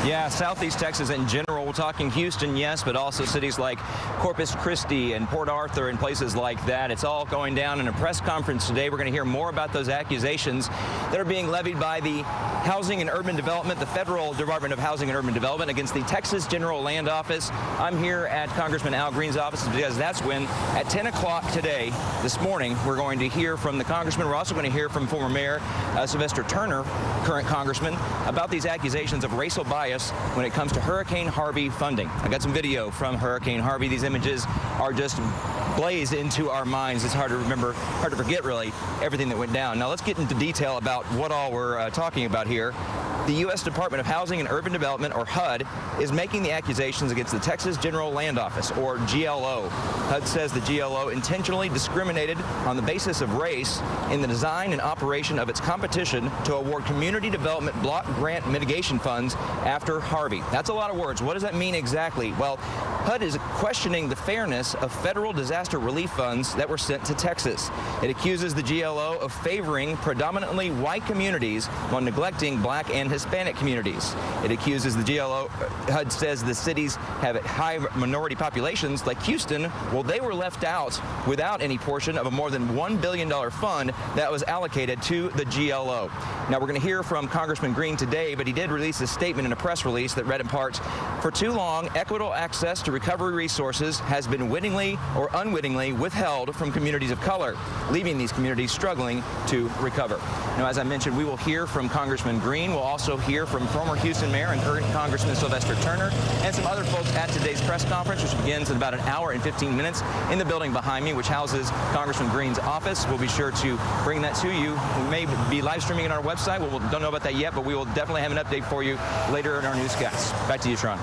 Yeah, Southeast Texas in general. We're talking Houston, yes, but also cities like Corpus Christi and Port Arthur and places like that. It's all going down in a press conference today. We're going to hear more about those accusations that are being levied by the Housing and Urban Development, the Federal Department of Housing and Urban Development, against the Texas General Land Office. I'm here at Congressman Al Green's office because that's when, at 10 o'clock today, this morning, we're going to hear from the congressman. We're also going to hear from former Mayor Sylvester Turner, current congressman, about these accusations of racial bias when it comes to Hurricane Harvey funding. I got some video from Hurricane Harvey. These images are just blazed into our minds. It's hard to remember, hard to forget, really, everything that went down. Now, let's get into detail about what all we're talking about here. The U.S. Department of Housing and Urban Development, or HUD, is making the accusations against the Texas General Land Office, or GLO. HUD says the GLO intentionally discriminated on the basis of race in the design and operation of its competition to award community development block grant mitigation funds after Harvey. That's a lot of words. What does that mean exactly? Well, HUD is questioning the fairness of federal disaster relief funds that were sent to Texas. It accuses the GLO of favoring predominantly white communities while neglecting black and Hispanic communities. It accuses the GLO, HUD says the cities have high minority populations like Houston. Well, they were left out without any portion of a more than $1 billion fund that was allocated to the GLO. Now, we're going to hear from Congressman Green today, but he did release a statement in a press release that read in part, "For too long, equitable access to recovery resources has been wittingly or unwittingly withheld from communities of color, leaving these communities struggling to recover." Now, as I mentioned, we will hear from Congressman Green. We'll also hear from former Houston Mayor and current Congressman Sylvester Turner and some other folks at today's press conference, which begins in about an hour and 15 minutes in the building behind me, which houses Congressman Green's office. We'll be sure to bring that to you. We may be live streaming on our website. We don't know about that yet, but we will definitely have an update for you later in our newscasts. Back to you, Sharon.